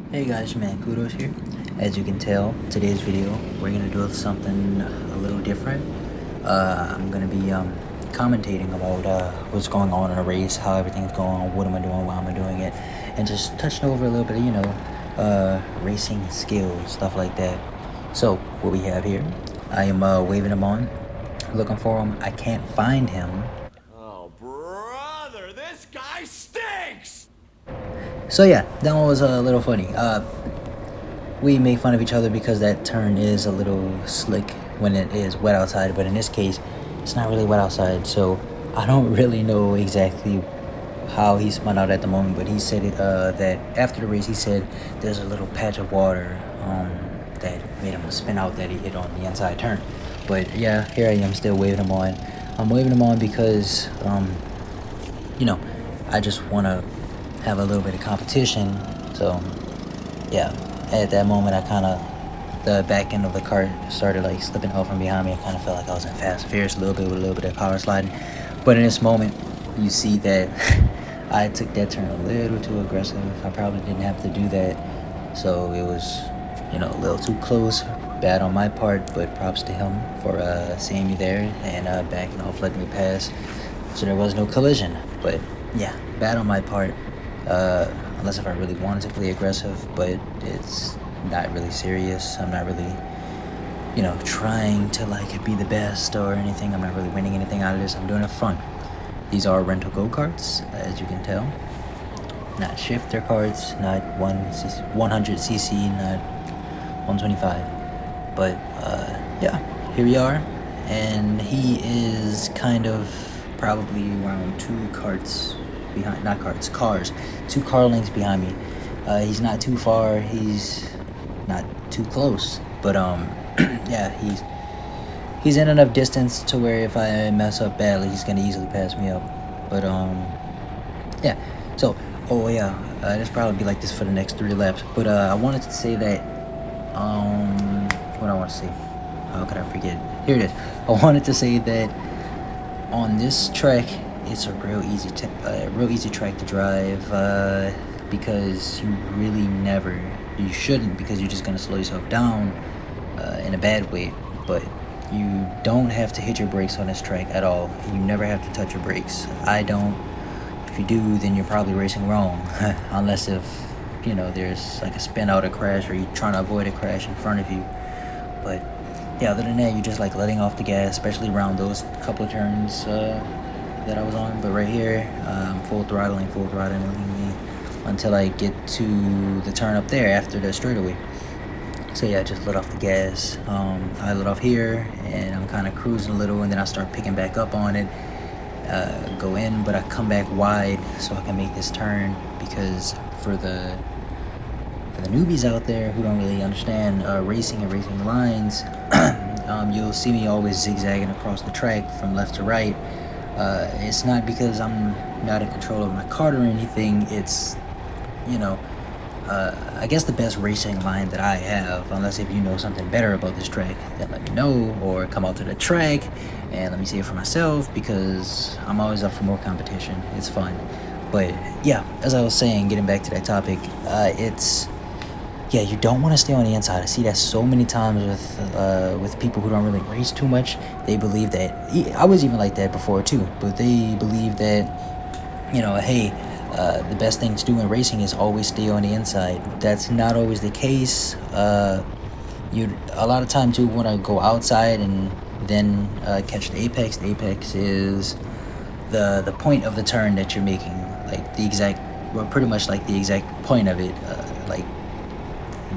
Hey guys, your man Kudos here. As you can tell, today's video we're gonna do something a little different. I'm gonna be commentating about what's going on in a race, how everything's going on, what am I doing, why am I doing it, and just touching over a little bit of racing skills, stuff like that. So what we have here, I am waving him on, looking for him. I can't find him. Oh, brother, this guy stinks! So yeah, that one was a little funny. We make fun of each other because that turn is a little slick when it is wet outside, but in this case, it's not really wet outside, so I don't really know exactly how he spun out at the moment, but he said that after the race, he said there's a little patch of water that made him spin out that he hit on the inside turn. But yeah, here I am still waving him on. I'm waving him on because, I just want to have a little bit of competition, so yeah. At that moment, the back end of the cart started like slipping out from behind me. I kind of felt like I was in Fast and Furious a little bit with a little bit of power sliding. But in this moment, you see that I took that turn a little too aggressive. I probably didn't have to do that. So it was, a little too close. Bad on my part, but props to him for seeing me there and backing off, letting me pass. So there was no collision. But yeah, bad on my part. Unless if I really wanted to play aggressive, but it's not really serious. I'm not really, trying to like be the best or anything. I'm not really winning anything out of this. I'm doing it for fun. These are rental go-karts, as you can tell. Not shifter karts, not 100cc, not 125. But yeah, here we are, and he is kind of probably around cars, 2 car lengths behind me. He's not too far, he's not too close, but yeah, he's in enough distance to where if I mess up badly, he's gonna easily pass me up. But yeah. So this probably be like this for the next 3 laps. But I wanted to say that what I want to say. How could I forget? Here it is. I wanted to say that on this track, it's a real easy track to drive because you shouldn't, because you're just gonna slow yourself down in a bad way. But you don't have to hit your brakes on this track at all. You never have to touch your brakes. I don't. If you do, then you're probably racing wrong, unless if there's like a spin out, a crash, or you're trying to avoid a crash in front of you. But yeah, other than that, you're just like letting off the gas, especially around those couple of turns that I was on. But right here, full throttling until I get to the turn up there after the straightaway. So yeah, just let off the gas. I let off here, and I'm kind of cruising a little, and then I start picking back up on it, go in, but I come back wide so I can make this turn, because for the newbies out there who don't really understand racing and racing lines, you'll see me always zigzagging across the track from left to right. It's not because I'm not in control of my cart or anything. It's, I guess the best racing line that I have, unless if you know something better about this track, then let me know, or come out to the track and let me see it for myself, because I'm always up for more competition. It's fun. But yeah, as I was saying, getting back to that topic, you don't want to stay on the inside. I see that so many times with people who don't really race too much. They believe that, I was even like that before too, but they believe that, hey, the best thing to do in racing is always stay on the inside. That's not always the case. You a lot of times you want to go outside and then catch the apex. The apex is the point of the turn that you're making, like pretty much like the exact point of it. Like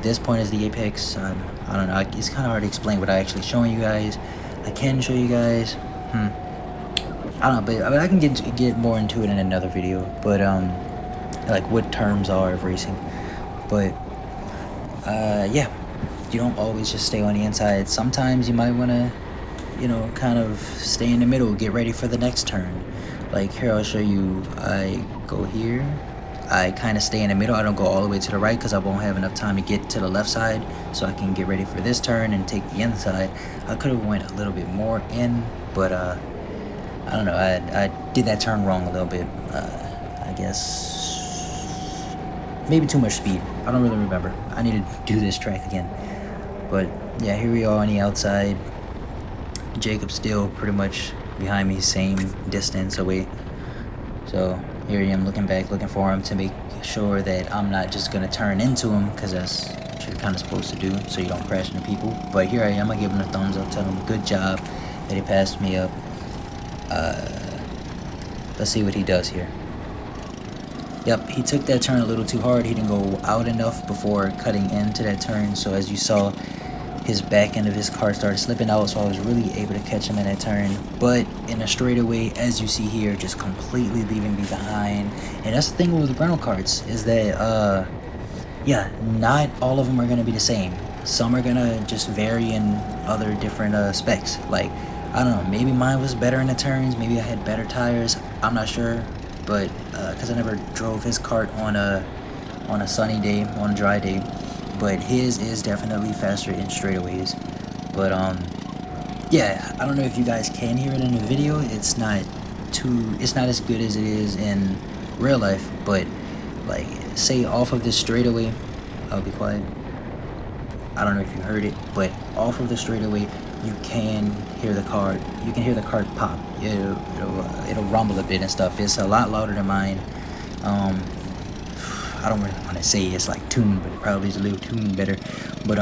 this point is the apex. I don't know. It's kind of hard to explain without actually showing you guys. I can show you guys. I don't know, but I can get more into it in another video. But like what terms are of racing. But yeah, you don't always just stay on the inside. Sometimes you might want to, kind of stay in the middle, get ready for the next turn. Like here, I'll show you. I go here. I kind of stay in the middle. I don't go all the way to the right because I won't have enough time to get to the left side, so I can get ready for this turn and take the inside. I could have went a little bit more in, but I don't know. I did that turn wrong a little bit. I guess maybe too much speed. I don't really remember. I need to do this track again. But yeah, here we are on the outside. Jacob's still pretty much behind me, same distance away. So here I am looking back, looking for him to make sure that I'm not just gonna turn into him, because that's what you're kind of supposed to do, so you don't crash into people. But here I am. I give him a thumbs up, tell him good job that he passed me up. Let's see what he does here. Yep, he took that turn a little too hard. He didn't go out enough before cutting into that turn. So as you saw, his back end of his car started slipping out. So I was really able to catch him in that turn. But in a straightaway, as you see here, just completely leaving me behind. And that's the thing with rental carts, is that, yeah, not all of them are going to be the same. Some are going to just vary in other different specs. Like, I don't know, maybe mine was better in the turns. Maybe I had better tires. I'm not sure. But because I never drove his cart on a sunny day, on a dry day, but his is definitely faster in straightaways. But yeah, I don't know if you guys can hear it in the video. It's not as good as it is in real life. But like, say off of this straightaway, I'll be quiet. I don't know if you heard it, but off of the straightaway, you can hear the cart. You can hear the cart pop. It'll rumble a bit and stuff. It's a lot louder than mine. I don't really want to say it's like tuned, but it probably is a little tuned better. But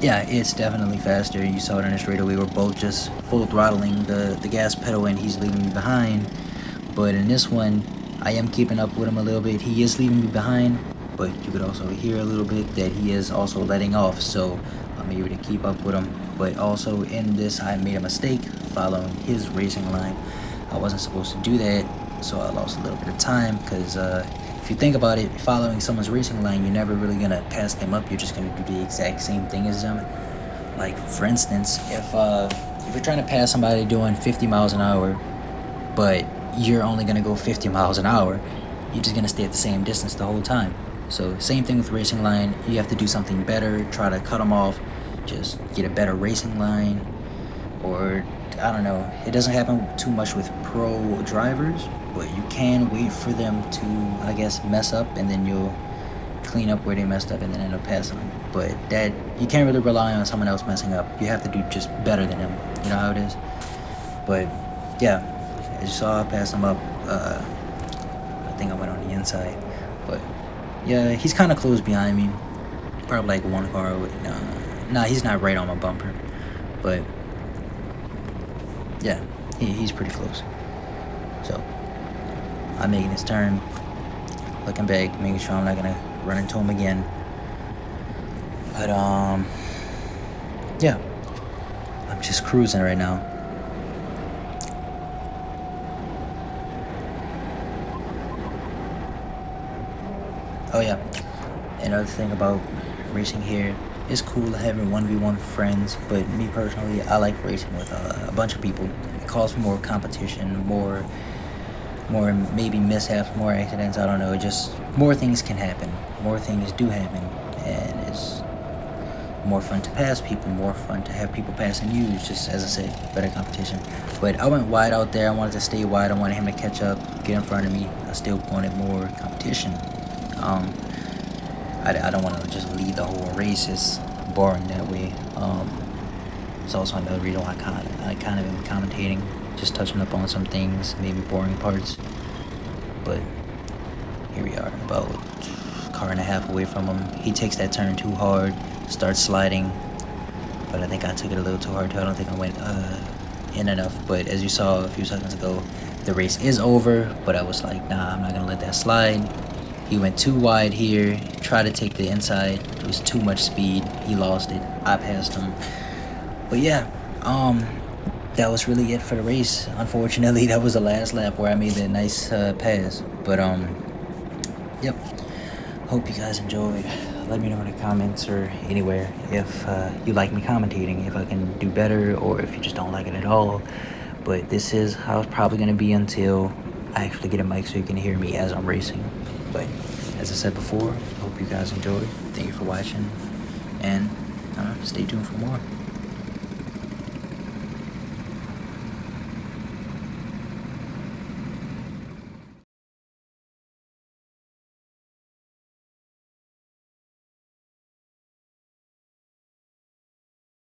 yeah, it's definitely faster. You saw it in the straightaway. We're both just full throttling the gas pedal, and he's leaving me behind. But in this one, I am keeping up with him a little bit. He is leaving me behind, but you could also hear a little bit that he is also letting off. So I'm able to keep up with him. But also in this, I made a mistake following his racing line. I wasn't supposed to do that, so I lost a little bit of time. Because if you think about it, following someone's racing line, you're never really gonna pass them up. You're just gonna do the exact same thing as them. Like, for instance, if you're trying to pass somebody doing 50 miles an hour, but you're only gonna go 50 miles an hour, you're just gonna stay at the same distance the whole time. So same thing with racing line. You have to do something better, try to cut them off, just get a better racing line. Or I don't know, it doesn't happen too much with pro drivers, but you can wait for them to, I guess, mess up, and then you'll clean up where they messed up and then end up passing them. But that, you can't really rely on someone else messing up. You have to do just better than them. You know how it is. But yeah, as you saw, I passed him up. I think I went on the inside, but yeah, he's kind of close behind me. Probably like one car with, nah, he's not right on my bumper, but yeah, he's pretty close. So I'm making this turn, looking back, making sure I'm not gonna run into him again. But yeah, I'm just cruising right now. Oh yeah, another thing about racing here, it's cool having 1v1 friends, but me personally, I like racing with a bunch of people. It calls for more competition, more maybe mishaps, more accidents, I don't know, just more things can happen. More things do happen, and it's more fun to pass people, more fun to have people passing you. It's just, as I said, better competition. But I went wide out there. I wanted to stay wide. I wanted him to catch up, get in front of me. I still wanted more competition. I don't want to just lead the whole race. It's boring that way. It's also another reason why I kind of am commentating, just touching up on some things, maybe boring parts. But here we are, about a car and a half away from him. He takes that turn too hard, starts sliding, but I think I took it a little too hard too. I don't think I went in enough. But as you saw a few seconds ago, the race is over, but I was like, nah, I'm not gonna let that slide. He went too wide here, tried to take the inside. It was too much speed. He lost it. I passed him. But yeah, that was really it for the race. Unfortunately, that was the last lap where I made that nice pass. But yep. Hope you guys enjoyed. Let me know in the comments or anywhere if you like me commentating, if I can do better, or if you just don't like it at all. But this is how it's probably gonna be until I actually get a mic so you can hear me as I'm racing. But as I said before, hope you guys enjoyed. Thank you for watching, and stay tuned for more.